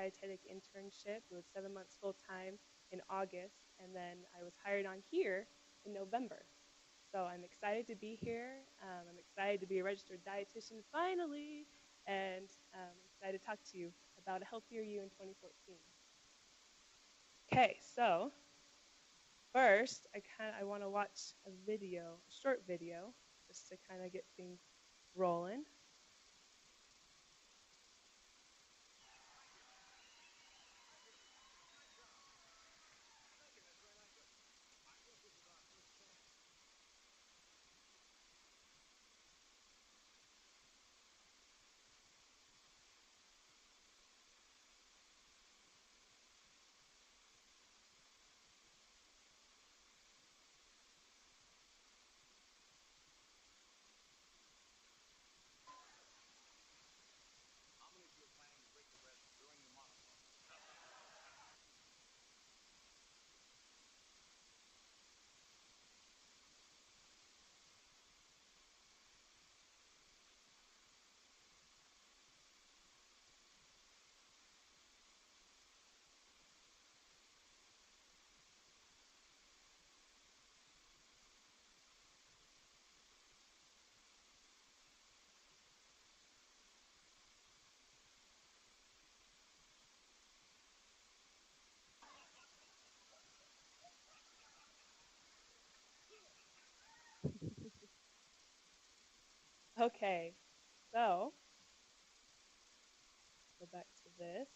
dietetic internship. It was 7 months full time in August, and then I was hired on here in November. So I'm excited to be here. I'm excited to be a registered dietitian finally, and I'm excited to talk to you about a healthier you in 2014. Okay, so first, I want to watch a video, a short video, just to kind of get things rolling. Okay, so go back to this.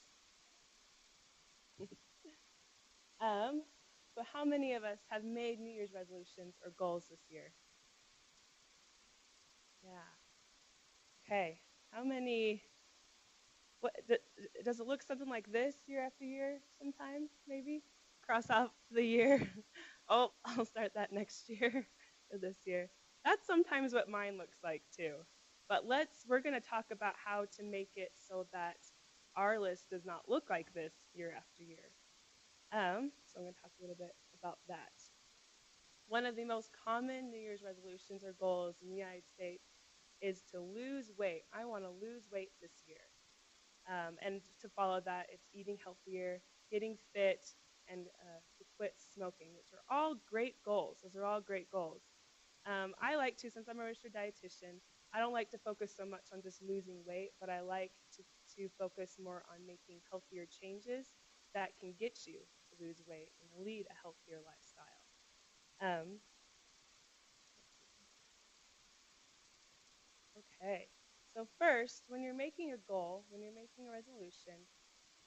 Um, so how many of us have made New Year's resolutions or goals this year? Yeah. Okay. How many? What does it look something like this year after year? Sometimes maybe cross off the year. Oh, I'll start that next year or this year. That's sometimes what mine looks like too. But we're going to talk about how to make it so that our list does not look like this year after year. So I'm going to talk a little bit about that. One of the most common New Year's resolutions or goals in the United States is to lose weight. I want to lose weight this year. And to follow that, it's eating healthier, getting fit, and to quit smoking, which are all great goals. Those are all great goals. I like to, since I'm a registered dietitian, I don't like to focus so much on just losing weight, but I like to focus more on making healthier changes that can get you to lose weight and lead a healthier lifestyle. Um, okay, so first, when you're making a goal, when you're making a resolution,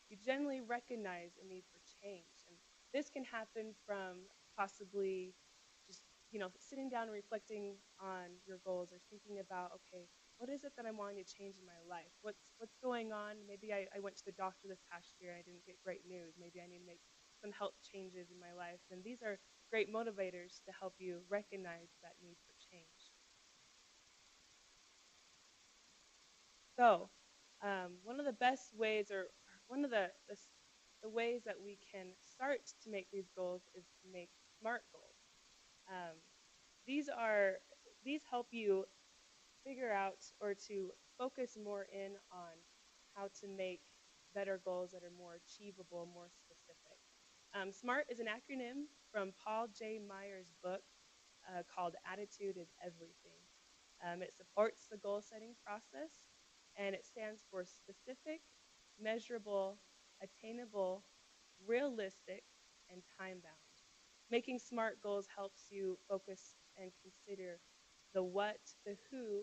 you generally recognize a need for change. And this can happen from possibly just, sitting down and reflecting on your goals or thinking about, okay, what is it that I'm wanting to change in my life? What's going on? Maybe I went to the doctor this past year and I didn't get great news. Maybe I need to make some health changes in my life. And these are great motivators to help you recognize that need for change. So, one of the best ways, or one of the ways that we can start to make these goals is to make SMART goals. Um, these are these help you figure out or to focus more in on how to make better goals that are more achievable, more specific. SMART is an acronym from Paul J. Meyer's book called Attitude is Everything. It supports the goal setting process, and it stands for specific, measurable, attainable, realistic, and time bound. Making SMART goals helps you focus and consider the what, the who,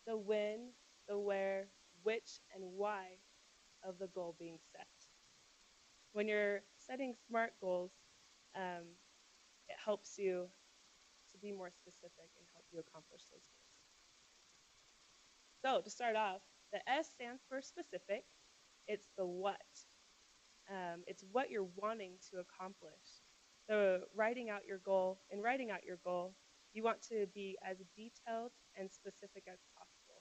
the when, the where, which, and why of the goal being set. When you're setting SMART goals, um, it helps you to be more specific and help you accomplish those goals. So to start off, the S stands for specific. It's the what. It's what you're wanting to accomplish. So in writing out your goal, you want to be as detailed and specific as possible.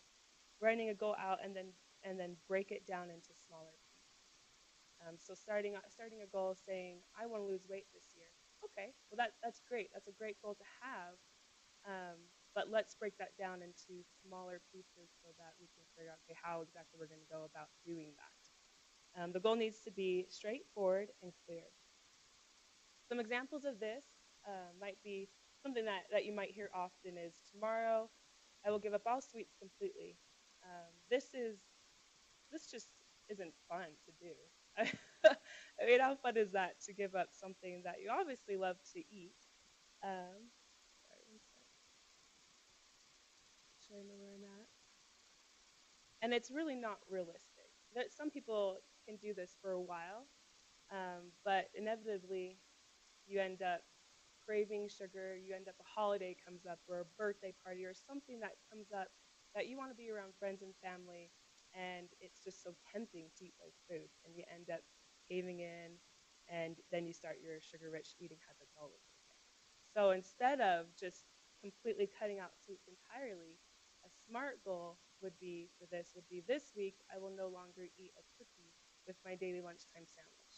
Writing a goal out and then break it down into smaller pieces. So starting a goal saying, I want to lose weight this year. Okay, well that's great. That's a great goal to have. Um, but let's break that down into smaller pieces so that we can figure out, okay, how exactly we're going to go about doing that. The goal needs to be straightforward and clear. Some examples of this might be something that you might hear often is tomorrow I will give up all sweets completely. This just isn't fun to do. I mean, how fun is that to give up something that you obviously love to eat? Sorry, one sec. Make sure I know where I'm at. And it's really not realistic. That some people can do this for a while, but inevitably you end up craving sugar. You end up a holiday comes up or a birthday party or something that comes up that you want to be around friends and family, and it's just so tempting to eat those foods, and you end up caving in, and then you start your sugar-rich eating habits all over again. So instead of just completely cutting out sweets entirely, a smart goal would be this week I will no longer eat a cookie with my daily lunchtime sandwich.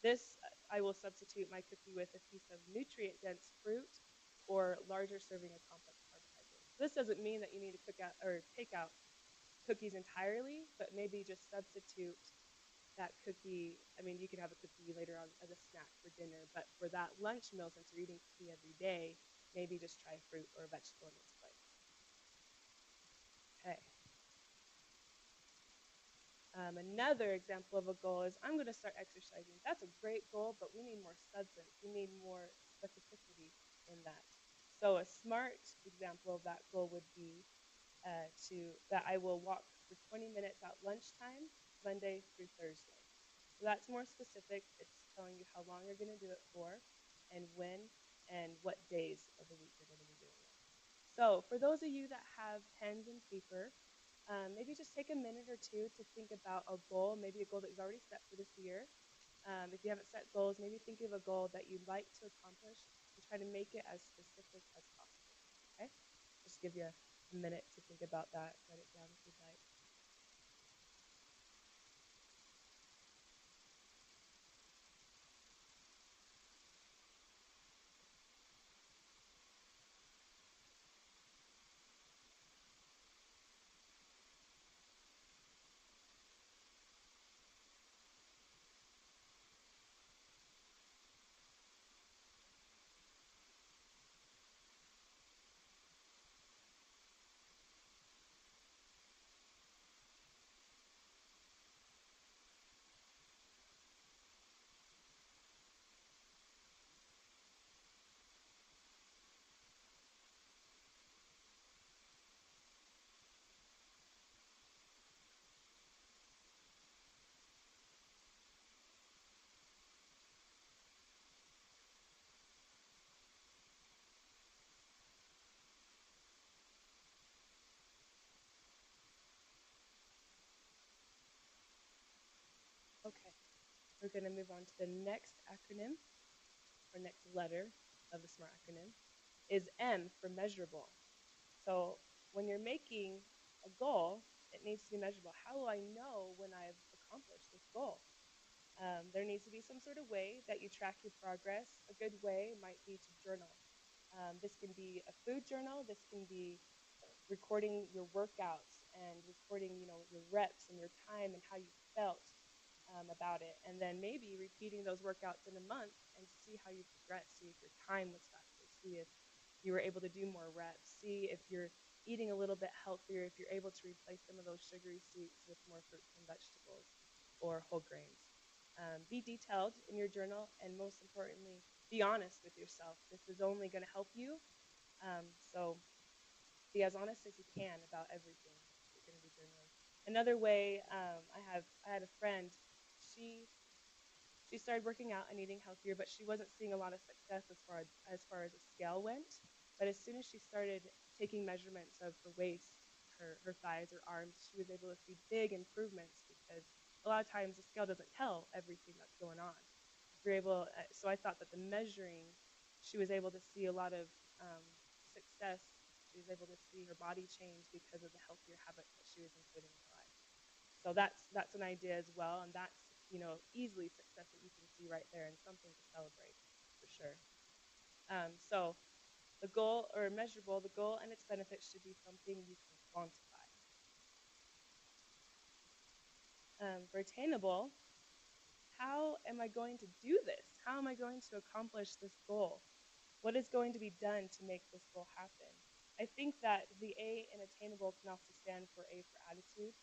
This I will substitute my cookie with a piece of nutrient-dense fruit or larger serving of complex carbohydrates. This doesn't mean that you need to cook out or take out cookies entirely, but maybe just substitute that cookie. I mean, you could have a cookie later on as a snack for dinner, but for that lunch meal, since you're eating cookie every day, maybe just try fruit or a vegetable in its place. Okay. Another example of a goal is I'm going to start exercising. That's a great goal, but we need more substance. We need more specificity in that. So a smart example of that goal would be that I will walk for 20 minutes at lunchtime, Monday through Thursday. So that's more specific. It's telling you how long you're going to do it for, and when, and what days of the week you're going to be doing it. So for those of you that have pens and paper, maybe just take a minute or two to think about a goal, maybe a goal that you've already set for this year. If you haven't set goals, maybe think of a goal that you'd like to accomplish and try to make it as specific as possible. Okay? Just give you a minute to think about that. Write it down if you'd like. Okay, we're going to move on to the next acronym, or next letter of the SMART acronym, is M for measurable. So when you're making a goal, it needs to be measurable. How will I know when I've accomplished this goal? There needs to be some sort of way that you track your progress. A good way might be to journal. This can be a food journal. This can be recording your workouts and recording, your reps and your time and how you felt about it. And then maybe repeating those workouts in a month and see how you progress. See if your time was faster. See if you were able to do more reps. See if you're eating a little bit healthier, if you're able to replace some of those sugary sweets with more fruits and vegetables or whole grains. Be detailed in your journal, and most importantly, be honest with yourself. This is only going to help you. So be as honest as you can about everything you're going to be journaling. Another way, I had a friend. She she started working out and eating healthier, but she wasn't seeing a lot of success as far as a scale went. But as soon as she started taking measurements of her waist, her thighs, her arms, she was able to see big improvements because a lot of times the scale doesn't tell everything that's going on. If you're able, so I thought that the measuring, she was able to see a lot of success. She was able to see her body change because of the healthier habits that she was including in her life. So that's an idea as well, and that's easily success that you can see right there and something to celebrate for sure. So the goal or measurable, the goal and its benefits should be something you can quantify. For attainable, am I going to do this? How am I going to accomplish this goal? What is going to be done to make this goal happen? I think that the A in attainable can also stand for A for attitude,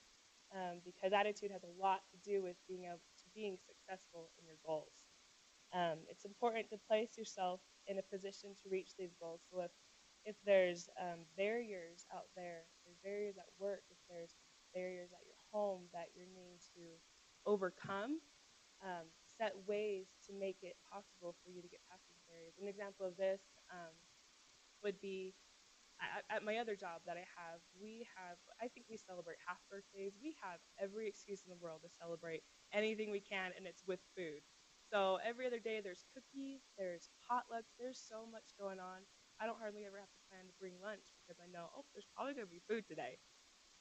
because attitude has a lot to do with being successful in your goals. It's important to place yourself in a position to reach these goals. So if there's barriers out there, if there's barriers at work, if there's barriers at your home that you're needing to overcome, set ways to make it possible for you to get past these barriers. An example of this would be at my other job that I have, I think we celebrate half birthdays. We have every excuse in the world to celebrate anything we can, and it's with food. So every other day there's cookies, there's potlucks, there's so much going on. I don't hardly ever have to plan to bring lunch because I know, oh, there's probably going to be food today.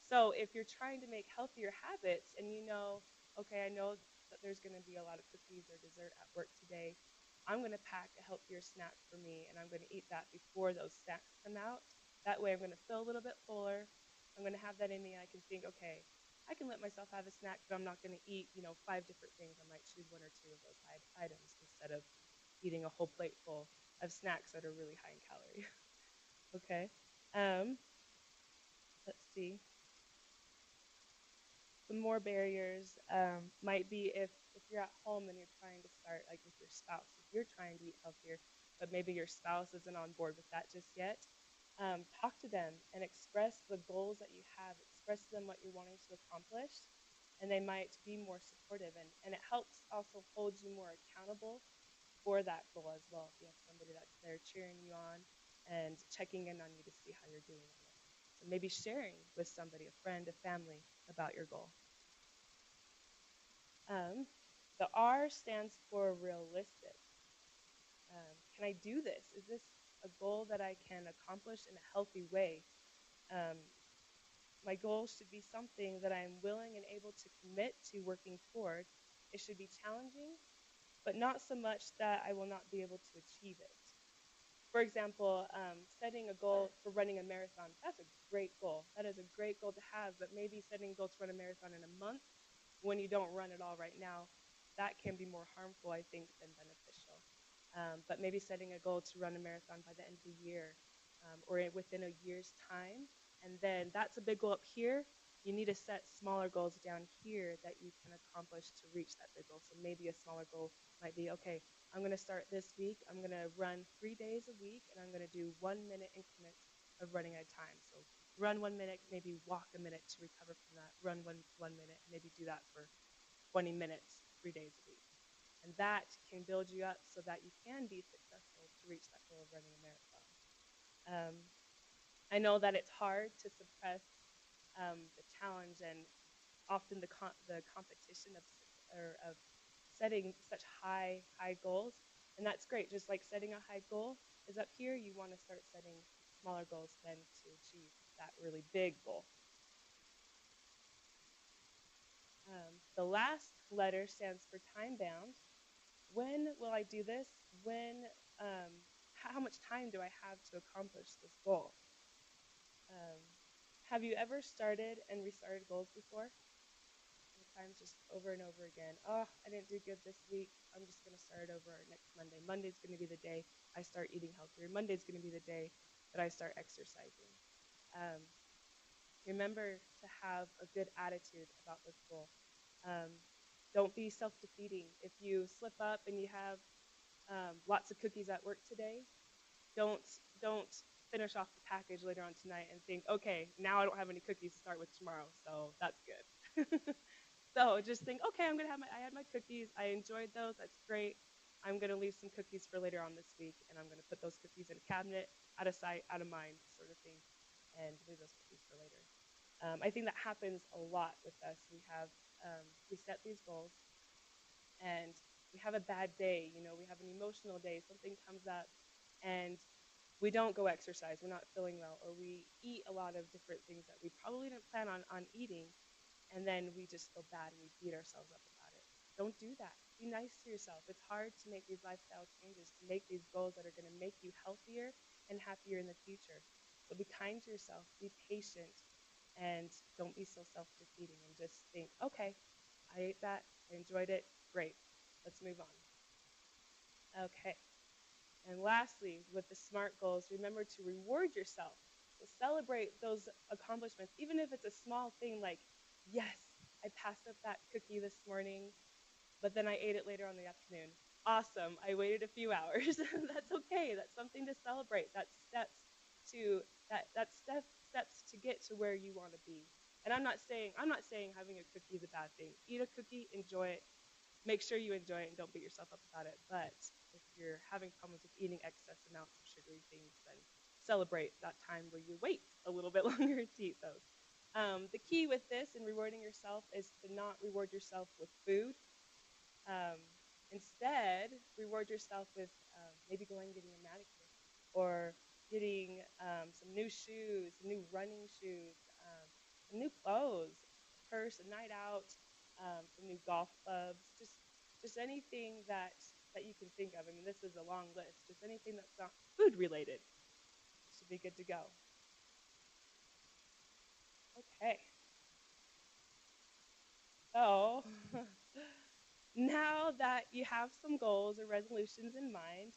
So if you're trying to make healthier habits and you know, okay, I know that there's going to be a lot of cookies or dessert at work today, I'm going to pack a healthier snack for me and I'm going to eat that before those snacks come out. That way I'm going to feel a little bit fuller. I'm going to have that in me and I can think, okay, I can let myself have a snack, but I'm not going to eat, 5 different things. I might choose 1 or 2 of those items instead of eating a whole plate full of snacks that are really high in calorie. Okay. Um, let's see. Some more barriers might be if you're at home and you're trying to start, like with your spouse, if you're trying to eat healthier, but maybe your spouse isn't on board with that just yet, talk to them and express the goals that you have, express to them what you're wanting to accomplish, and they might be more supportive. And it helps also hold you more accountable for that goal as well. If you have somebody that's there cheering you on and checking in on you to see how you're doing on it. So maybe sharing with somebody, a friend, a family, about your goal. Um, the R stands for realistic. Can I do this? Is this a goal that I can accomplish in a healthy way? Um, my goal should be something that I'm willing and able to commit to working toward. It should be challenging, but not so much that I will not be able to achieve it. For example, setting a goal for running a marathon, that's a great goal. That is a great goal to have, but maybe setting a goal to run a marathon in a month when you don't run at all right now, that can be more harmful, I think, than beneficial. But maybe setting a goal to run a marathon by the end of the year or within a year's time, and then that's a big goal up here. You need to set smaller goals down here that you can accomplish to reach that big goal. So maybe a smaller goal might be, okay, I'm going to start this week. I'm going to run 3 days a week, and I'm going to do 1-minute increments of running at a time. So run 1 minute, maybe walk a minute to recover from that. Run one minute, maybe do that for 20 minutes, 3 days a week. And that can build you up so that you can be successful to reach that goal of running a marathon. I know that it's hard to suppress the challenge and often the competition of setting such high goals, and that's great. Just like setting a high goal is up here, you want to start setting smaller goals then to achieve that really big goal. The last letter stands for time bound. When will I do this? How much time do I have to accomplish this goal? Um, have you ever started and restarted goals before? Sometimes just over and over again. Oh, I didn't do good this week. I'm just going to start over next Monday. Monday's going to be the day I start eating healthier. Monday's going to be the day that I start exercising. Um, remember to have a good attitude about this goal. Don't be self-defeating. If you slip up and you have lots of cookies at work today, don't finish off the package later on tonight and think, okay, now I don't have any cookies to start with tomorrow, so that's good. So just think, okay, I had my cookies, I enjoyed those, that's great. I'm gonna leave some cookies for later on this week, and I'm gonna put those cookies in a cabinet, out of sight, out of mind, sort of thing, and leave those cookies for later. I think that happens a lot with us. We set these goals, and we have a bad day, we have an emotional day, something comes up, and we don't go exercise, we're not feeling well, or we eat a lot of different things that we probably didn't plan on eating, and then we just feel bad and we beat ourselves up about it. Don't do that. Be nice to yourself. It's hard to make these lifestyle changes, to make these goals that are going to make you healthier and happier in the future. So be kind to yourself, be patient, and don't be so self-defeating, and just think, okay, I ate that, I enjoyed it, great. Let's move on. Okay. And lastly, with the SMART goals, remember to reward yourself, to celebrate those accomplishments, even if it's a small thing like, yes, I passed up that cookie this morning, but then I ate it later on in the afternoon. Awesome. I waited a few hours. That's okay. That's something to celebrate. To steps to get to where you want to be. And I'm not saying having a cookie is a bad thing. Eat a cookie, enjoy it. Make sure you enjoy it and don't beat yourself up about it. But if you're having problems with eating excess amounts of sugary things, then celebrate that time where you wait a little bit longer to eat those. The key with this and rewarding yourself is to not reward yourself with food. Um, Instead, reward yourself with maybe going and getting a manicure or getting some new shoes, some new running shoes, some new clothes, a purse, a night out, some new golf clubs, just anything that you can think of. I mean, this is a long list. Just anything that's not food related should be good to go. Okay, so now that you have some goals or resolutions in mind,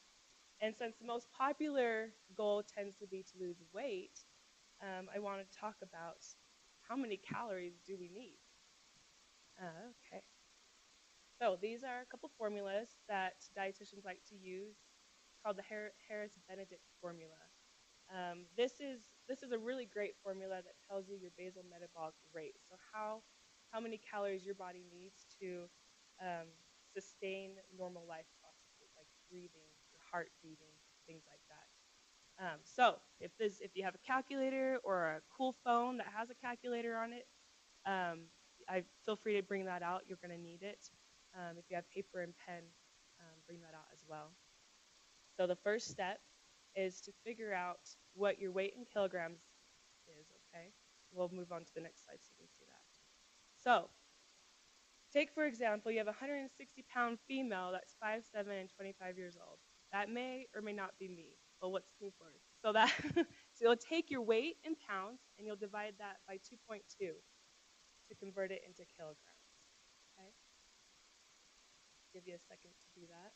and since the most popular goal tends to be to lose weight, I want to talk about how many calories do we need. Okay. So these are a couple formulas that dietitians like to use. It's called the Harris-Benedict formula. This is a really great formula that tells you your basal metabolic rate. So how many calories your body needs to um, sustain normal life processes like breathing, your heart beating, things like that. So if you have a calculator or a cool phone that has a calculator on it, um, I feel free to bring that out. You're going to need it. If you have paper and pen, bring that out as well. So the first step is to figure out what your weight in kilograms is. Okay, we'll move on to the next slide so you can see that. So take for example, you have a 160-pound female that's 5'7" and 25 years old. That may or may not be me. But let's move forward. So that so you'll take your weight in pounds and you'll divide that by 2.2 to convert it into kilograms. Okay? Give you a second to do that.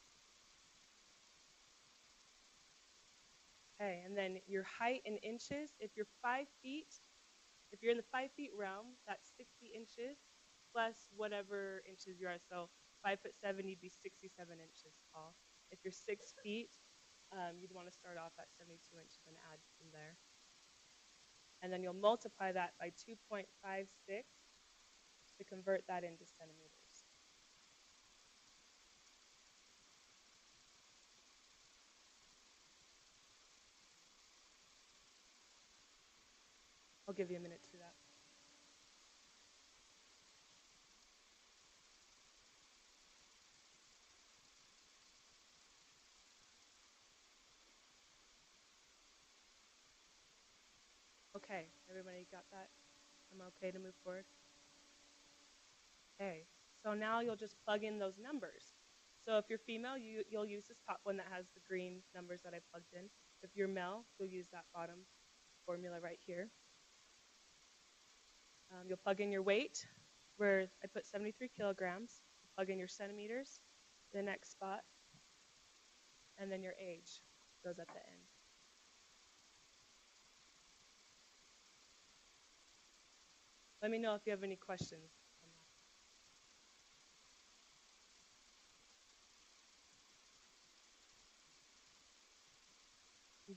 Okay, and then your height in inches, if you're 5 feet, if you're in the 5 feet realm, that's 60 inches plus whatever inches you are. So 5'7", you'd be 67 inches tall. If you're 6 feet, you'd want to start off at 72 inches and add from there. And then you'll multiply that by 2.56 to convert that into centimeters. I'll give you a minute to do that. Okay, everybody got that? I'm okay to move forward? Okay, so now you'll just plug in those numbers. So if you're female, you'll use this top one that has the green numbers that I plugged in. If you're male, you'll use that bottom formula right here. You'll plug in your weight, where I put 73 kilograms. Plug in your centimeters, the next spot, and then your age goes at the end. Let me know if you have any questions on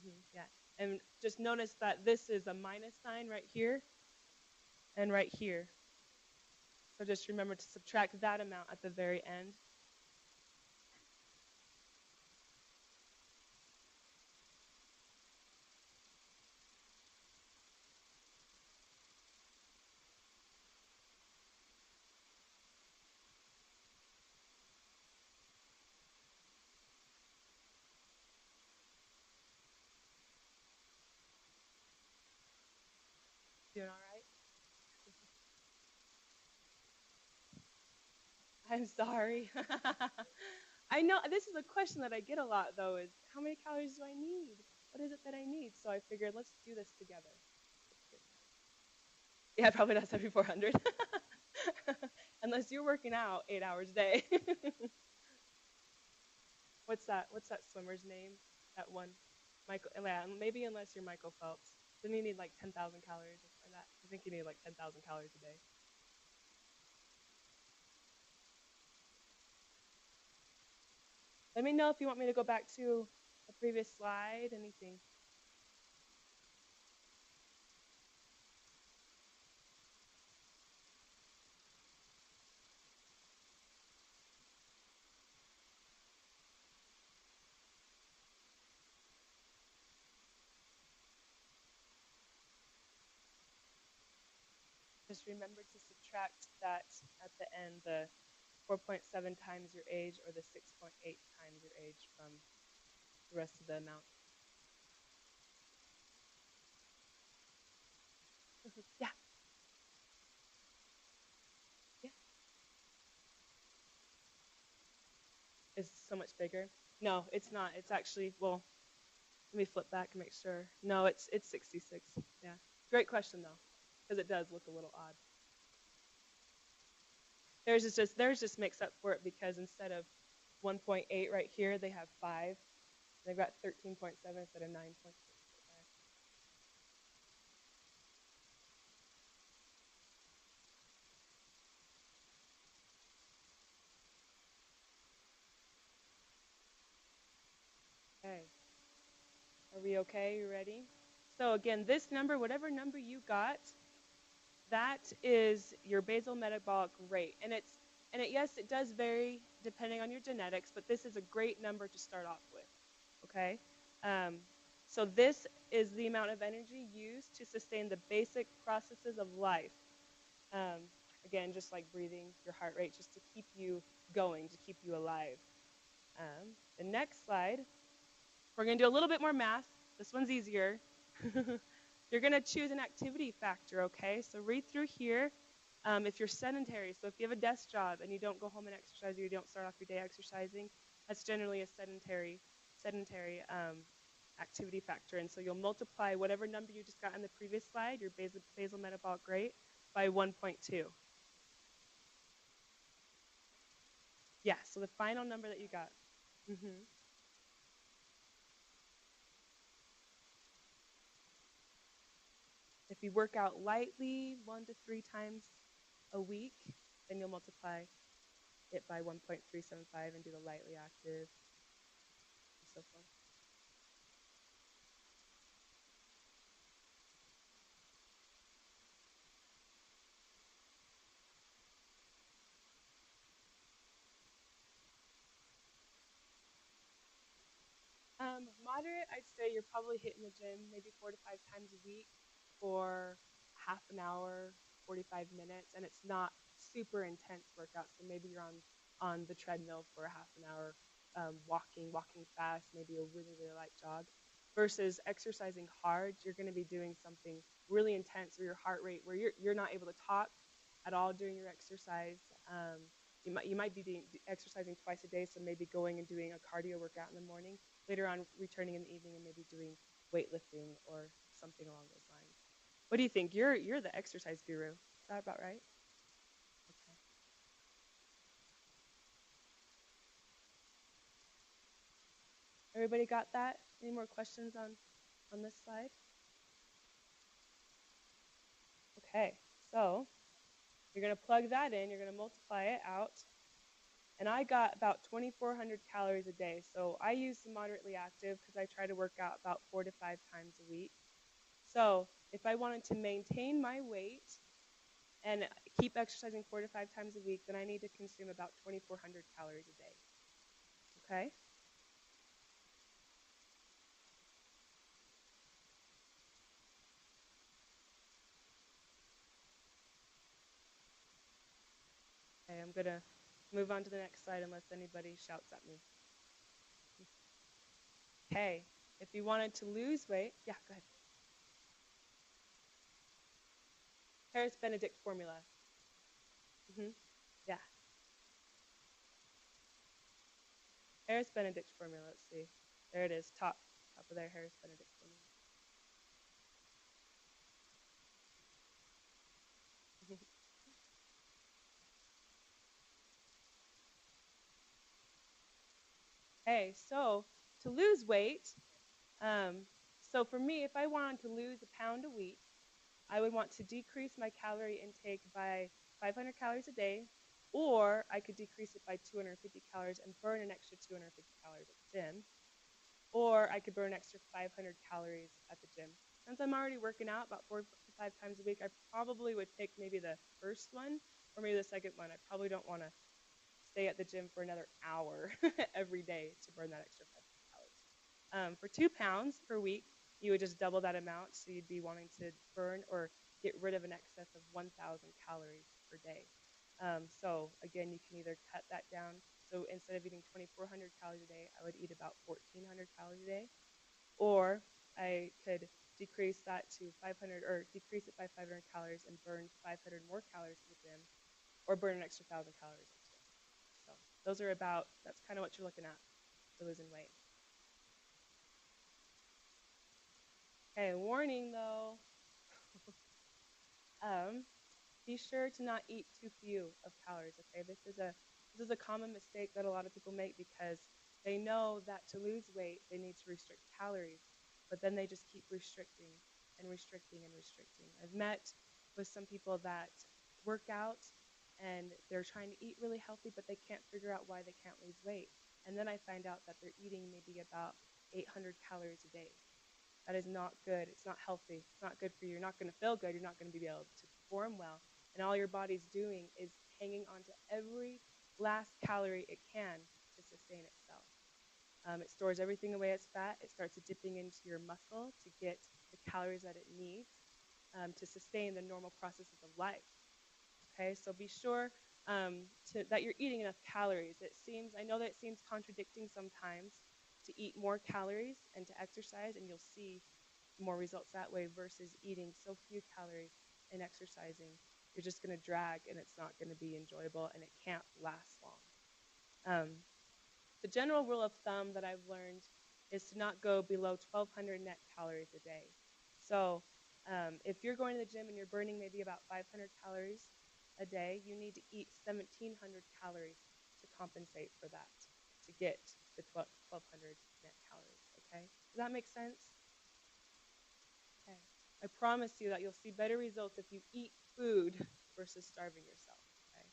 that. Yeah, and just notice that this is a minus sign right here and right here. So just remember to subtract that amount at the very end. Doing all right? I'm sorry. I know this is a question that I get a lot though is how many calories do I need? What is it that I need? So I figured let's do this together. Yeah, probably not 7,400. Unless you're working out 8 hours a day. What's that swimmer's name? That one, Michael. Yeah, maybe unless you're Michael Phelps, then you need like 10,000 calories or something like that. I think you need like 10,000 calories a day. Let me know if you want me to go back to a previous slide. Anything. Just remember to subtract that at the end, the 4.7 times your age or the 6.8 times your age from the rest of the amount. Yeah, yeah. It's so much bigger. No, it's not. It's actually, well, let me flip back and make sure. No, it's 66. Yeah. Great question though, because it does look a little odd. Theirs just makes up for it because instead of 1.8 right here, they have 5. They've got 13.7 instead of 9.6. Okay. Are we okay? You ready? So again, this number, whatever number you got, that is your basal metabolic rate. Yes, it does vary depending on your genetics, but this is a great number to start off with. Okay? Um, so this is the amount of energy used to sustain the basic processes of life. Um, again, just like breathing, your heart rate, just to keep you going, to keep you alive. The next slide, we're going to do a little bit more math. This one's easier. You're going to choose an activity factor, okay? So read through here. If you're sedentary, so if you have a desk job and you don't go home and exercise or you don't start off your day exercising, that's generally a sedentary activity factor. And so you'll multiply whatever number you just got in the previous slide, your basal metabolic rate, by 1.2. Yeah, so the final number that you got. Mm-hmm. If you work out lightly 1 to 3 times a week, then you'll multiply it by 1.375 and do the lightly active and so forth. Moderate, I'd say you're probably hitting the gym maybe 4 to 5 times a week for half an hour, 45 minutes, and it's not super intense workout. So maybe you're on the treadmill for a half an hour, walking fast, maybe a really light jog. Versus exercising hard, you're going to be doing something really intense where your heart rate, where you're not able to talk at all during your exercise. You might be exercising twice a day, so maybe going and doing a cardio workout in the morning, later on returning in the evening and maybe doing weightlifting or something along those lines. What do you think? You're the exercise guru. Is that about right? Okay. Everybody got that? Any more questions on this slide? Okay. So you're going to plug that in. You're going to multiply it out. And I got about 2,400 calories a day. So I use the moderately active because I try to work out about 4 to 5 times a week. So if I wanted to maintain my weight and keep exercising 4 to 5 times a week, then I need to consume about 2,400 calories a day. Okay? Okay, I'm going to move on to the next slide unless anybody shouts at me. Okay, if you wanted to lose weight, yeah, go ahead. Harris Benedict formula. Mm-hmm. Yeah. Harris Benedict formula, let's see. There it is, top of there, Harris Benedict formula. Okay, so to lose weight, um, so for me, if I wanted to lose a pound a week, I would want to decrease my calorie intake by 500 calories a day, or I could decrease it by 250 calories and burn an extra 250 calories at the gym, or I could burn an extra 500 calories at the gym. Since I'm already working out about 4 to 5 times a week, I probably would pick maybe the first one or maybe the second one. I probably don't want to stay at the gym for another hour every day to burn that extra 500 calories. For 2 pounds per week, you would just double that amount. So you'd be wanting to burn or get rid of an excess of 1,000 calories per day. So again, you can either cut that down. So instead of eating 2,400 calories a day, I would eat about 1,400 calories a day. Or I could decrease that to 500 or decrease it by 500 calories and burn 500 more calories at the gym, or burn an extra 1,000 calories at the gym. So that's kind of what you're looking at for losing weight. Okay, warning though. um, be sure to not eat too few of calories. Okay, this is a common mistake that a lot of people make because they know that to lose weight they need to restrict calories, but then they just keep restricting and restricting and restricting. I've met with some people that work out and they're trying to eat really healthy, but they can't figure out why they can't lose weight. And then I find out that they're eating maybe about 800 calories a day. That is not good. It's not healthy. It's not good for you. You're not going to feel good. You're not going to be able to perform well. And all your body's doing is hanging on to every last calorie it can to sustain itself. It stores everything away as fat. It starts dipping into your muscle to get the calories that it needs to sustain the normal processes of life. Okay, so be sure that you're eating enough calories. I know that it seems contradicting sometimes to eat more calories and to exercise, and you'll see more results that way versus eating so few calories and exercising. You're just going to drag, and it's not going to be enjoyable, and it can't last long. Um, the general rule of thumb that I've learned is to not go below 1,200 net calories a day. So if you're going to the gym and you're burning maybe about 500 calories a day, you need to eat 1,700 calories to compensate for that, to get the 1,200 net calories, okay? Does that make sense? Okay. I promise you that you'll see better results if you eat food versus starving yourself, okay?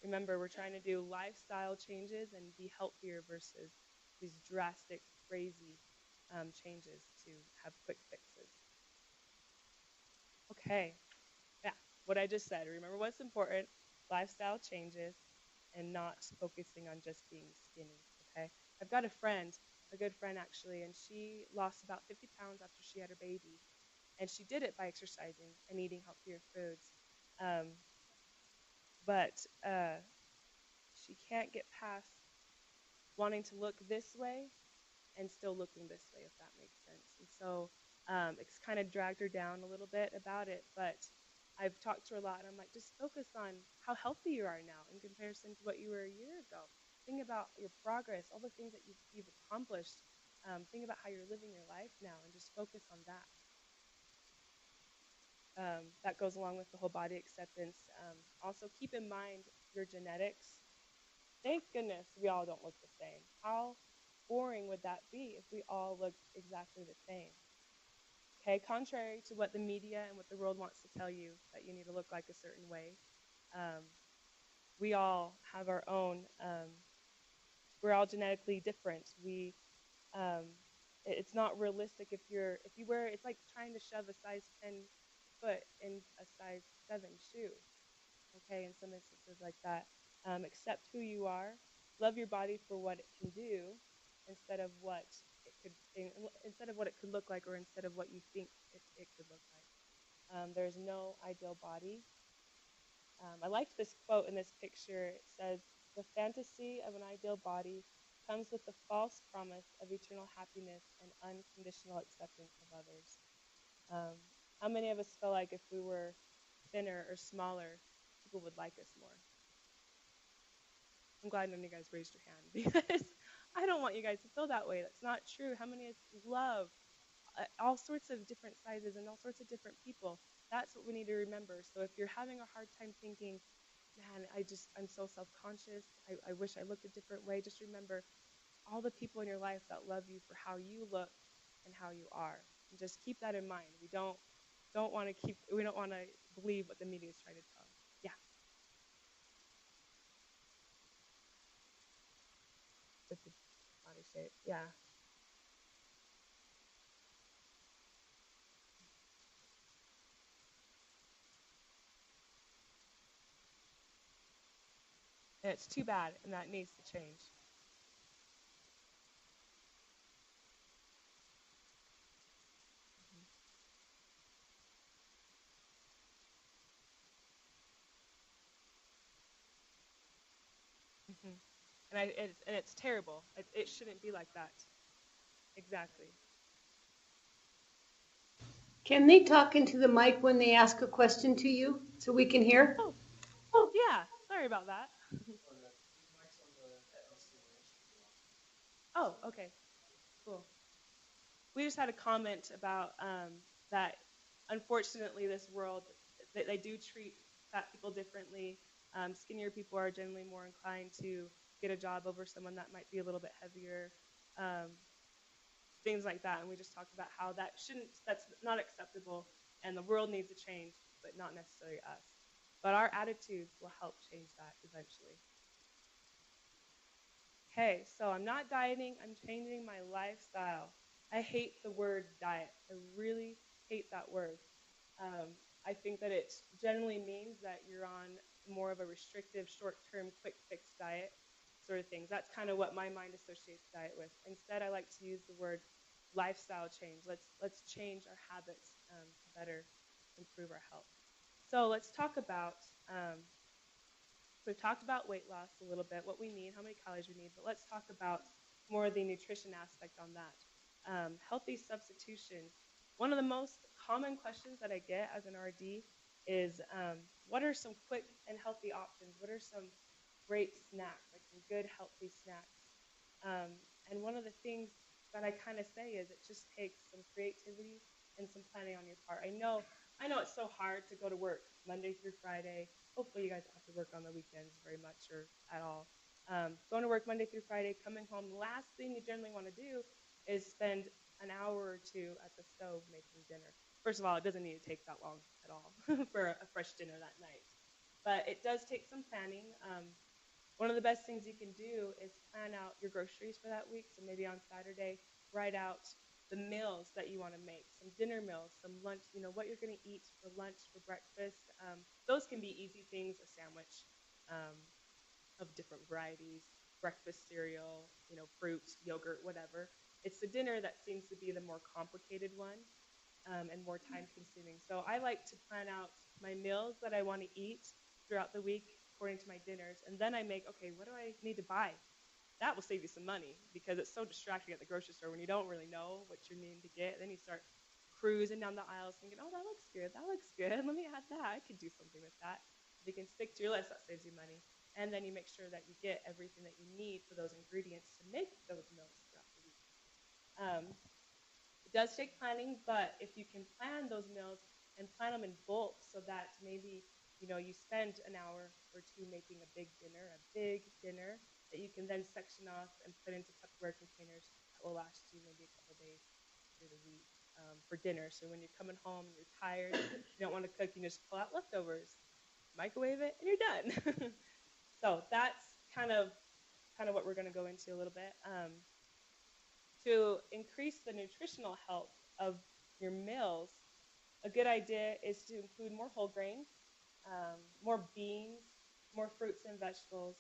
Remember, we're trying to do lifestyle changes and be healthier versus these drastic, crazy changes to have quick fixes. Okay, yeah, what I just said. Remember what's important, lifestyle changes, and not focusing on just being skinny, okay? I've got a good friend actually, and she lost about 50 pounds after she had her baby. And she did it by exercising and eating healthier foods. Um, but she can't get past wanting to look this way and still looking this way, if that makes sense. And so it's kind of dragged her down a little bit about it, but I've talked to her a lot, and I'm like, just focus on how healthy you are now in comparison to what you were a year ago. Think about your progress, all the things that you've accomplished. Think about how you're living your life now, and just focus on that. That goes along with the whole body acceptance. Also, keep in mind your genetics. Thank goodness we all don't look the same. How boring would that be if we all looked exactly the same? Okay, contrary to what the media and what the world wants to tell you, that you need to look like a certain way, um, we all have our own. We're all genetically different. It's not realistic if you wear. It's like trying to shove a size 10 foot in a size 7 shoe. Okay, in some instances like that. Accept who you are, love your body for what it can do, instead of what instead of what it could look like, or instead of what you think it could look like. There's no ideal body. I liked this quote in this picture. It says, "The fantasy of an ideal body comes with the false promise of eternal happiness and unconditional acceptance of others." Um, how many of us feel like if we were thinner or smaller, people would like us more? I'm glad none of you guys raised your hand because I don't want you guys to feel that way. That's not true. How many of us love all sorts of different sizes and all sorts of different people? That's what we need to remember. So if you're having a hard time thinking, man, I'm so self-conscious, I wish I looked a different way, just remember all the people in your life that love you for how you look and how you are. And just keep that in mind. We don't want to believe what the media is trying to tell us. Yeah, with the body shape. Yeah. And it's too bad, and that needs to change. Hmm. And it's terrible. It shouldn't be like that. Exactly. Can they talk into the mic when they ask a question to you so we can hear? Oh, yeah. Sorry about that. Oh, okay. Cool. We just had a comment about that. Unfortunately, this world they do treat fat people differently. Skinnier people are generally more inclined to get a job over someone that might be a little bit heavier. Um, Things like that. And we just talked about how that's not acceptable, and the world needs to change, but not necessarily us. But our attitudes will help change that eventually. Okay, so I'm not dieting, I'm changing my lifestyle. I hate the word diet. I really hate that word. I think that it generally means that you're on more of a restrictive, short term, quick fix diet sort of things. That's kind of what my mind associates diet with. Instead, I like to use the word lifestyle change. Let's change our habits to better improve our health. So let's talk about so we've talked about weight loss a little bit, what we need, how many calories we need, but let's talk about more of the nutrition aspect on that. Healthy substitution. One of the most common questions that I get as an RD is what are some quick and healthy options? What are some great snacks, like some good healthy snacks? And one of the things that I kind of say is it just takes some creativity and some planning on your part. I know it's so hard to go to work Monday through Friday. Hopefully, you guys don't have to work on the weekends very much or at all. Going to work Monday through Friday, coming home, the last thing you generally want to do is spend an hour or two at the stove making dinner. First of all, it doesn't need to take that long at all for a fresh dinner that night. But it does take some planning. One of the best things you can do is plan out your groceries for that week. So maybe on Saturday, write out the meals that you want to make, some dinner meals, some lunch, what you're going to eat for lunch, for breakfast. Those can be easy things, a sandwich um, of different varieties, breakfast cereal, fruit, yogurt, whatever. It's the dinner that seems to be the more complicated one and more time consuming. So I like to plan out my meals that I want to eat throughout the week according to my dinners. And then I make, okay, what do I need to buy? That will save you some money because it's so distracting at the grocery store when you don't really know what you're needing to get. Then you start cruising down the aisles thinking, oh, that looks good. That looks good. Let me add that. I could do something with that. If you can stick to your list, that saves you money. And then you make sure that you get everything that you need for those ingredients to make those meals throughout the week. Um, it does take planning, but if you can plan those meals and plan them in bulk so that maybe you spend an hour or two making a big dinner that you can then section off and put into Tupperware containers that will last you maybe a couple days through the week for dinner. So when you're coming home, you're tired, you don't want to cook, you just pull out leftovers, microwave it, and you're done. So that's kind of what we're going to go into a little bit. To increase the nutritional health of your meals, a good idea is to include more whole grains, more beans, more fruits and vegetables,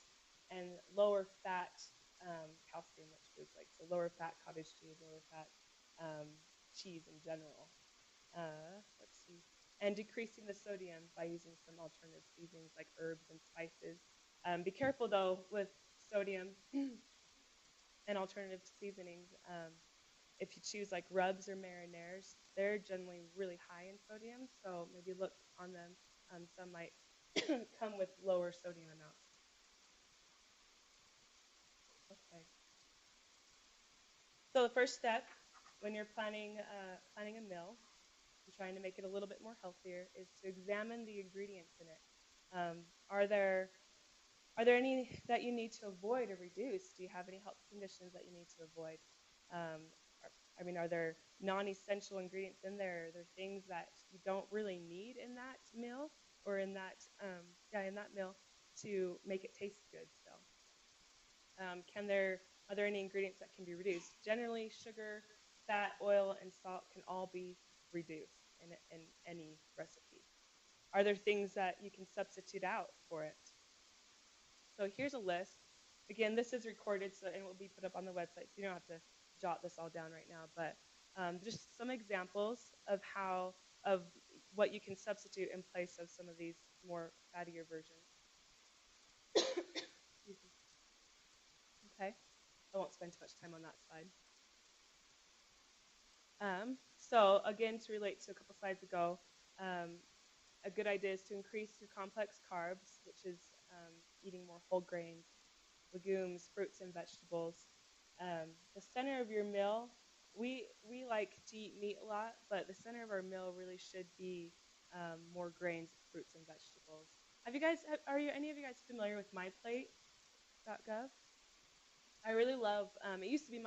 and lower fat calcium rich foods, like so lower fat cottage cheese, lower fat um, cheese in general. Let's see. And decreasing the sodium by using some alternative seasonings like herbs and spices. Be careful though with sodium and alternative seasonings. If you choose like rubs or marinaires, they're generally really high in sodium, so maybe look on them. Some might come with lower sodium amounts. Okay. So the first step when you're planning a meal and trying to make it a little bit more healthier is to examine the ingredients in it. Are there Are there any that you need to avoid or reduce? Do you have any health conditions that you need to avoid? Are there non-essential ingredients in there? Are there things that you don't really need in that meal or in that meal to make it taste good still? Are there any ingredients that can be reduced? Generally, sugar, fat, oil, and salt can all be reduced in any recipe. Are there things that you can substitute out for it? So here's a list. Again, this is recorded, and it will be put up on the website, so you don't have to jot this all down right now. But just some examples of what you can substitute in place of some of these more fattier versions. Excuse me. Okay, I won't spend too much time on that slide. So again, to relate to a couple slides ago, a good idea is to increase your complex carbs, which is eating more whole grains, legumes, fruits, and vegetables. The center of your meal, we like to eat meat a lot, but the center of our meal really should be more grains, fruits, and vegetables. Are any of you guys familiar with myplate.gov? I really love, it used to be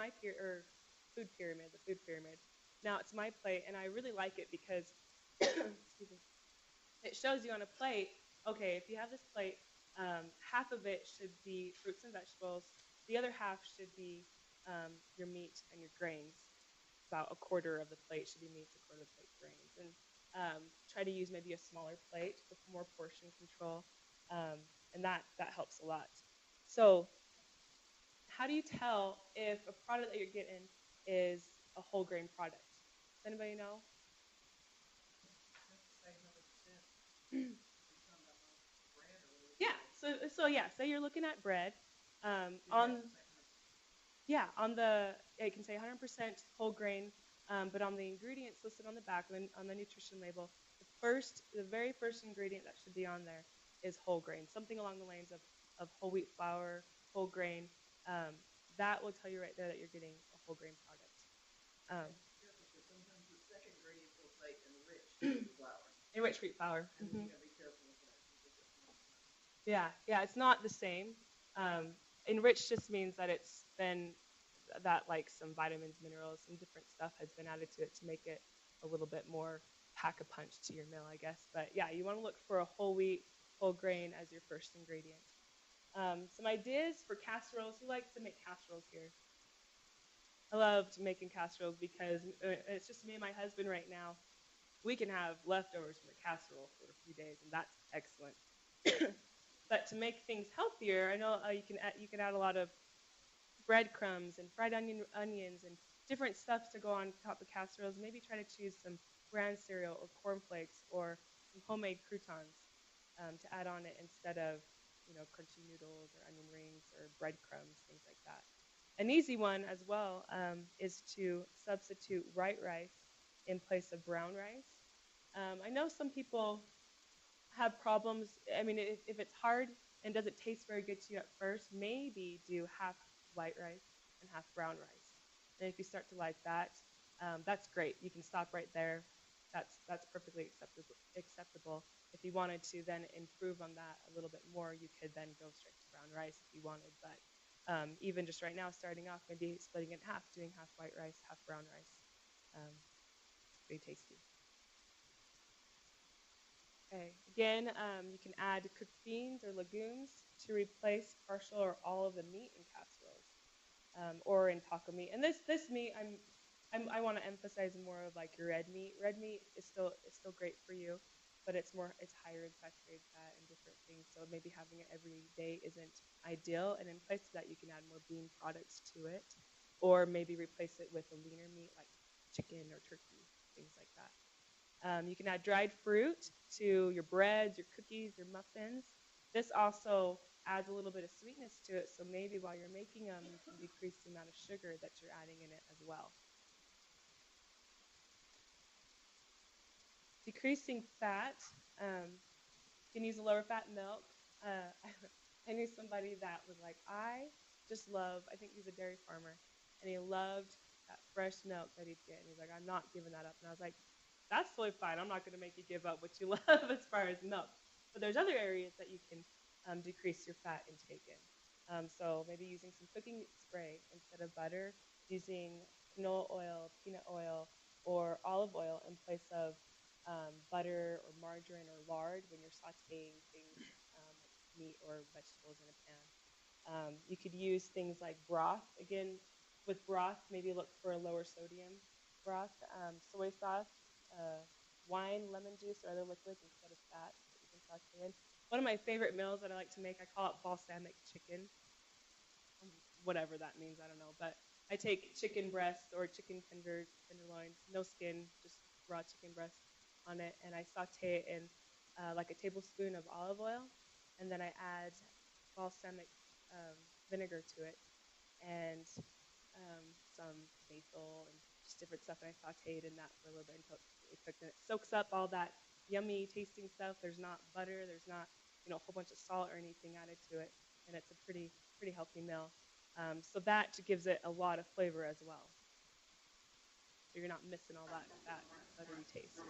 food pyramid, the food pyramid. Now it's My Plate, and I really like it because excuse me, it shows you on a plate, okay, if you have this plate, half of it should be fruits and vegetables. The other half should be your meat and your grains. About a quarter of the plate should be meats, a quarter of the plate grains. And try to use maybe a smaller plate with more portion control, and that helps a lot. So how do you tell if a product that you're getting is a whole grain product? Does anybody know? Yeah. Say you're looking at bread. On it can say 100% whole grain, but on the ingredients listed on the back, on the nutrition label, the very first ingredient that should be on there is whole grain, something along the lines of whole wheat flour, whole grain. That will tell you right there that you're getting a whole grain product. Sometimes the second ingredient will say enriched wheat flour. Enriched wheat flour. And you gotta be careful with that. Yeah, it's not the same. Enriched just means that it's been like some vitamins, minerals, some different stuff has been added to it to make it a little bit more pack a punch to your meal, I guess. But yeah, you want to look for a whole wheat, whole grain as your first ingredient. Some ideas for casseroles. Who likes to make casseroles here? I loved making casseroles because it's just me and my husband right now. We can have leftovers from a casserole for a few days, and that's excellent. But to make things healthier, I know you can add a lot of breadcrumbs and fried onions and different stuff to go on top of casseroles. Maybe try to choose some bran cereal or cornflakes or some homemade croutons to add on it instead of crunchy noodles or onion rings or breadcrumbs, things like that. An easy one as well is to substitute white rice in place of brown rice. I know some people have problems. I mean, if it's hard and doesn't taste very good to you at first, maybe do half white rice and half brown rice. And if you start to like that, that's great. You can stop right there. That's perfectly acceptable. If you wanted to then improve on that a little bit more, you could then go straight to brown rice if you wanted. But even just right now, starting off, maybe splitting it in half, doing half white rice, half brown rice. Very tasty. Okay. Again, you can add cooked beans or legumes to replace partial or all of the meat in casseroles, or in taco meat. And this meat, I want to emphasize more of like your red meat. Red meat is still great for you, but it's higher in saturated fat and different things. So maybe having it every day isn't ideal. And in place of that, you can add more bean products to it, or maybe replace it with a leaner meat like chicken or turkey, things like that. You can add dried fruit to your breads, your cookies, your muffins. This also adds a little bit of sweetness to it, so maybe while you're making them, you can decrease the amount of sugar that you're adding in it as well. Decreasing fat, you can use a lower fat milk. I knew somebody that was like, I think he's a dairy farmer, and he loved that fresh milk that he'd get, and he's like, I'm not giving that up. And I was like, that's totally fine. I'm not going to make you give up what you love as far as milk. But there's other areas that you can decrease your fat intake in. So maybe using some cooking spray instead of butter, using canola oil, peanut oil, or olive oil in place of butter or margarine or lard when you're sauteing things like meat or vegetables in a pan. You could use things like broth. Again, with broth, maybe look for a lower sodium broth, soy sauce, wine, lemon juice, or other liquids instead of fat that you can saute in. One of my favorite meals that I like to make, I call it balsamic chicken. Whatever that means, I don't know. But I take chicken breasts or chicken tenderloins, no skin, just raw chicken breast on it, and I saute it in like a tablespoon of olive oil, and then I add balsamic vinegar to it, and some basil and just different stuff, and I sauteed in that for a little bit until it cooked, and it soaks up all that yummy tasting stuff. There's not butter, there's not a whole bunch of salt or anything added to it, and it's a pretty healthy meal. So that gives it a lot of flavor as well. So you're not missing all that buttery taste.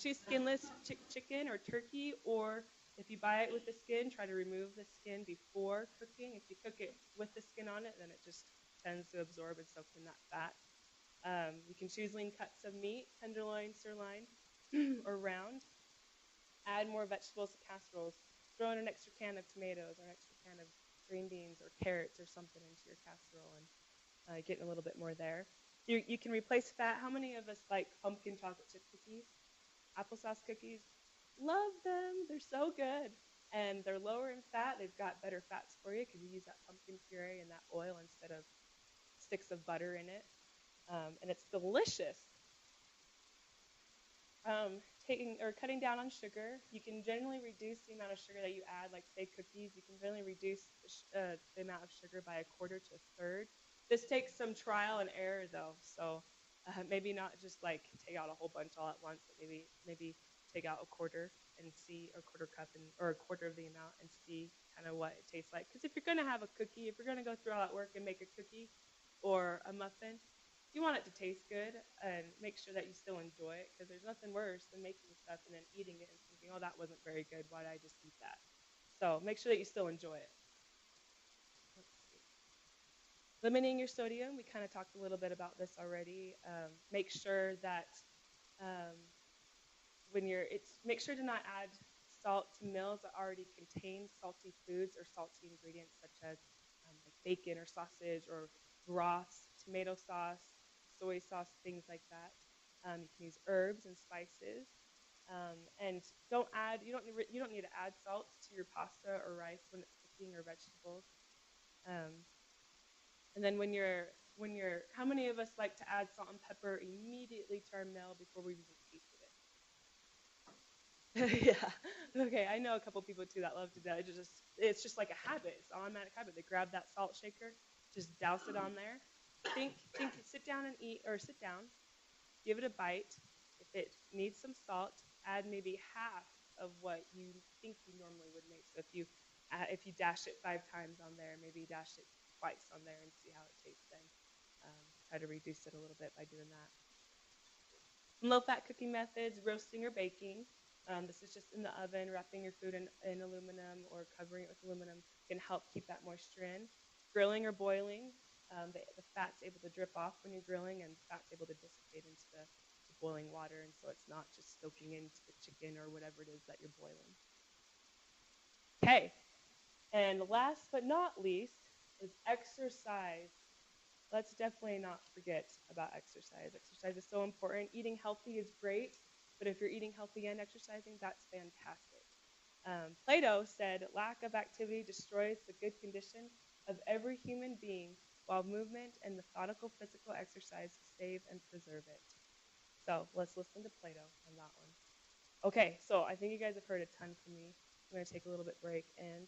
Choose skinless chicken or turkey, or if you buy it with the skin, try to remove the skin before cooking. If you cook it with the skin on it, then it just tends to absorb and soak in that fat. You can choose lean cuts of meat, tenderloin, sirloin, or round. Add more vegetables to casseroles. Throw in an extra can of tomatoes or an extra can of green beans or carrots or something into your casserole, and getting a little bit more there. You can replace fat. How many of us like pumpkin chocolate chip cookies? Applesauce cookies? Love them. They're so good. And they're lower in fat. They've got better fats for you because you use that pumpkin puree and that oil instead of sticks of butter in it. And it's delicious. Cutting down on sugar. You can generally reduce the amount of sugar that you add, like say cookies. You can generally reduce the amount of sugar by a quarter to a third. This takes some trial and error though, so maybe not just like take out a whole bunch all at once, but maybe take out a quarter and see, or a quarter cup or a quarter of the amount and see kind of what it tastes like. Because if you're gonna have a cookie, if you're gonna go through all that work and make a cookie or a muffin, you want it to taste good and make sure that you still enjoy it, because there's nothing worse than making stuff and then eating it and thinking, oh, that wasn't very good. Why did I just eat that? So make sure that you still enjoy it. Let's see. Limiting your sodium. We kind of talked a little bit about this already. Make sure that make sure to not add salt to meals that already contain salty foods or salty ingredients such as like bacon or sausage or broths, tomato sauce, soy sauce, things like that. You can use herbs and spices, and you don't need to add salt to your pasta or rice when it's cooking, or vegetables. And then how many of us like to add salt and pepper immediately to our meal before we've even tasted it? Yeah. Okay, I know a couple people too that love to do that. It's just like a habit. It's an automatic habit. They grab that salt shaker, just douse it on there. Sit down and eat, or sit down, give it a bite. If it needs some salt, add maybe half of what you think you normally would make. So if you dash it 5 times on there, maybe dash it twice on there and see how it tastes then. Try to reduce it a little bit by doing that. Some low-fat cooking methods: roasting or baking. This is just in the oven. Wrapping your food in aluminum or covering it with aluminum can help keep that moisture in. Grilling or boiling. The fat's able to drip off when you're grilling, and the fat's able to dissipate into the boiling water, and so it's not just soaking into the chicken or whatever it is that you're boiling. Okay, and last but not least is exercise. Let's definitely not forget about exercise. Exercise is so important. Eating healthy is great, but if you're eating healthy and exercising, that's fantastic. Plato said, lack of activity destroys the good condition of every human being, while movement and methodical physical exercise save and preserve it. So let's listen to Plato on that one. Okay, so I think you guys have heard a ton from me. I'm going to take a little bit break and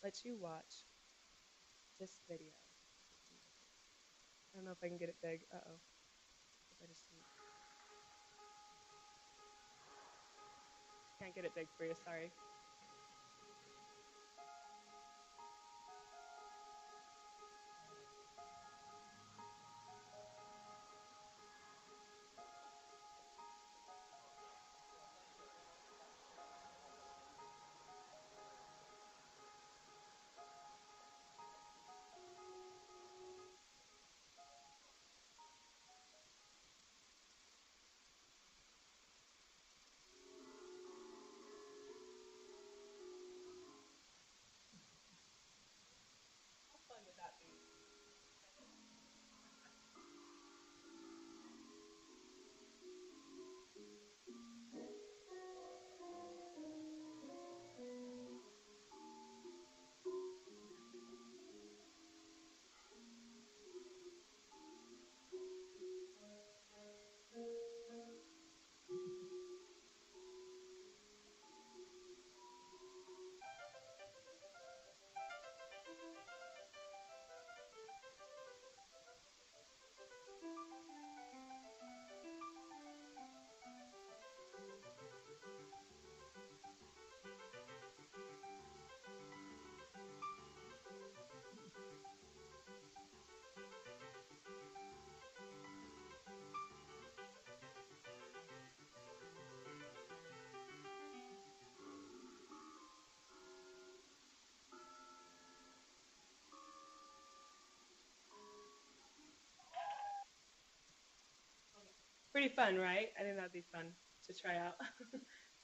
let you watch this video. I don't know if I can get it big. Uh-oh. I just can't get it big for you, sorry. Pretty fun, right? I think that'd be fun to try out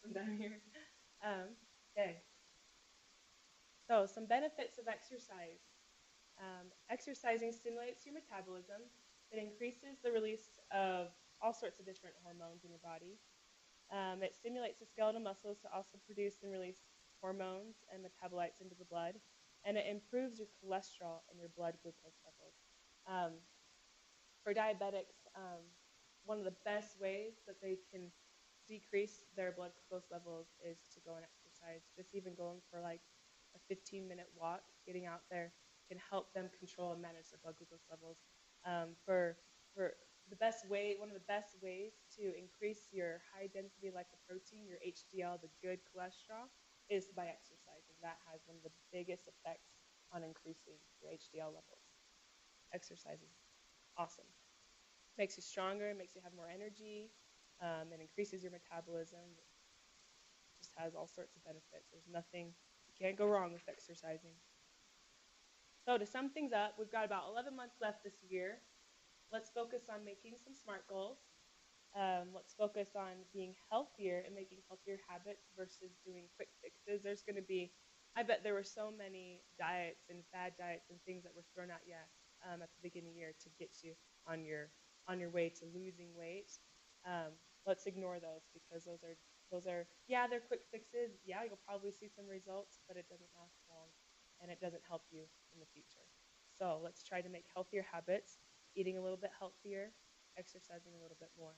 sometime here. Okay. So some benefits of exercise. Exercising stimulates your metabolism. It increases the release of all sorts of different hormones in your body. It stimulates the skeletal muscles to also produce and release hormones and metabolites into the blood. And it improves your cholesterol and your blood glucose levels. For diabetics, one of the best ways that they can decrease their blood glucose levels is to go and exercise. Just even going for like a 15-minute walk, getting out there can help them control and manage their blood glucose levels. For the best way, one of the best ways to increase your high density lipoprotein, your HDL, the good cholesterol, is by exercising. That has one of the biggest effects on increasing your HDL levels. Exercise is awesome. Makes you stronger, makes you have more energy, it increases your metabolism. Just has all sorts of benefits. There's nothing, you can't go wrong with exercising. So to sum things up, we've got about 11 months left this year. Let's focus on making some SMART goals. Let's focus on being healthier and making healthier habits versus doing quick fixes. There's going to be, I bet there were so many diets and fad diets and things that were thrown out at the beginning of the year to get you on your way to losing weight. Let's ignore those because those are yeah, they're quick fixes. Yeah, you'll probably see some results, but it doesn't last long and it doesn't help you in the future. So let's try to make healthier habits, eating a little bit healthier, exercising a little bit more.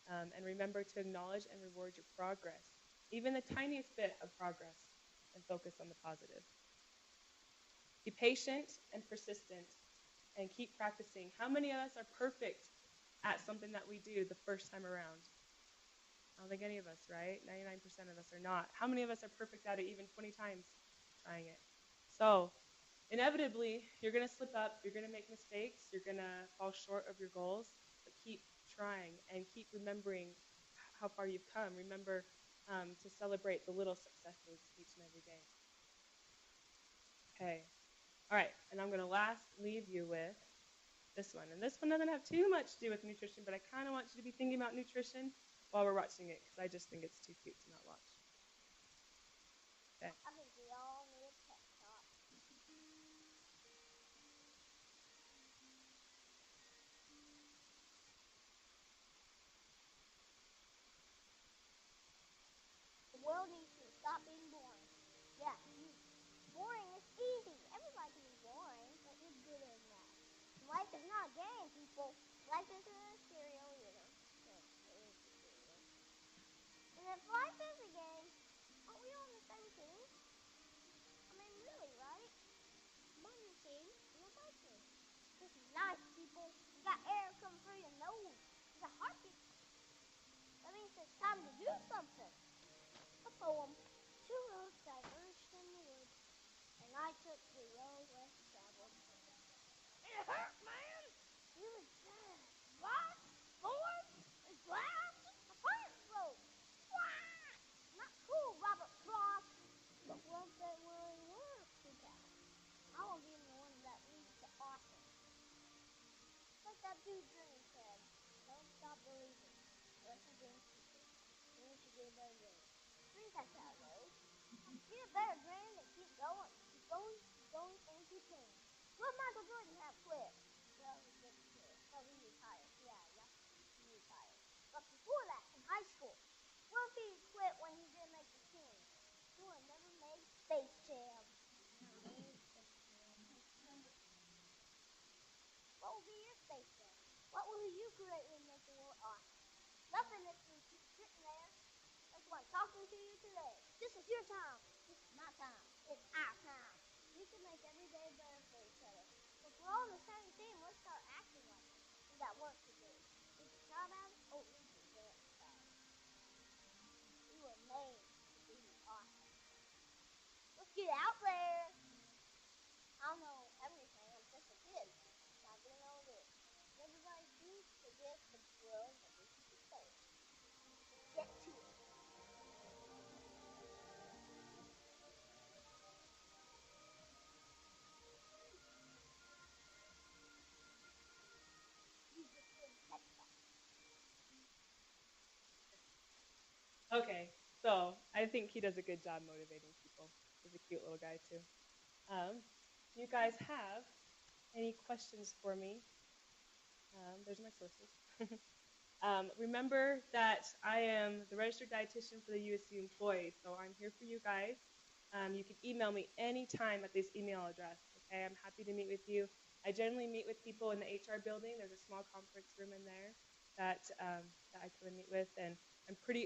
And remember to acknowledge and reward your progress, even the tiniest bit of progress, and focus on the positive. Be patient and persistent and keep practicing. How many of us are perfect at something that we do the first time around? I don't think any of us, right? 99% of us are not. How many of us are perfect at it even 20 times trying it? So inevitably, you're going to slip up, you're going to make mistakes, you're going to fall short of your goals, but keep trying and keep remembering how far you've come. Remember to celebrate the little successes each and every day. Okay. All right, and I'm going to leave you with this one. And this one doesn't have too much to do with nutrition, but I kind of want you to be thinking about nutrition while we're watching it because I just think it's too cute to not watch. Okay. I think we all need a pep talk. The world needs to stop being boring. Yeah, boring is easy. Everybody can be boring, but you're good at that. Life is not a game, people. Life isn't a cereal either. No, it is a cereal. And if life is a game, aren't we on the same team? I mean, really, right? I'm on your team. I'm on my team. This is nice, people. You got air coming through your nose. You got heartbeat. That means it's time to do something. A poem. Two roads diverged in the woods, and I took the road less traveled. It hurt, man! Really bad. Rocks, thorns, and glass. My heart broke. Wah! Not cool, Robert Frost. But what they really were too bad. I won't be the one that leads to awesome. Like that dude Dream said, don't stop believing. Unless your dreams keep it. Then you should get a better dream. Dreams have to have those. Get a better dream and keep going. Keep going, keep going, and keep going. Will Michael Jordan have quit? Well, he didn't quit. So he retired. Yeah, he retired. But before that, in high school, what if he quit when he didn't make the team? He would have never made Space Jam. What will be your Space Jam? What will you create and make the world awesome? Nothing if you keep sitting there. That's why I'm talking to you today. This is your time. This is my time. It's our time. We can make every day better for each other. If we're all on the same team, let's start acting like it. We got work to do. Did you try about it? Oh, you can dance about it. We were made to be awesome. Let's get out there. I don't know everything. I'm just a kid. I do know this. Everybody seems to get the world that we can say. Get to it. You just did pep talk. Okay, so I think he does a good job motivating people. He's a cute little guy too. Do you guys have any questions for me? There's my sources. Remember that I am the registered dietitian for the USU employees, so I'm here for you guys. You can email me anytime at this email address. Okay, I'm happy to meet with you. I generally meet with people in the HR building. There's a small conference room in there that I come and meet with, and I'm pretty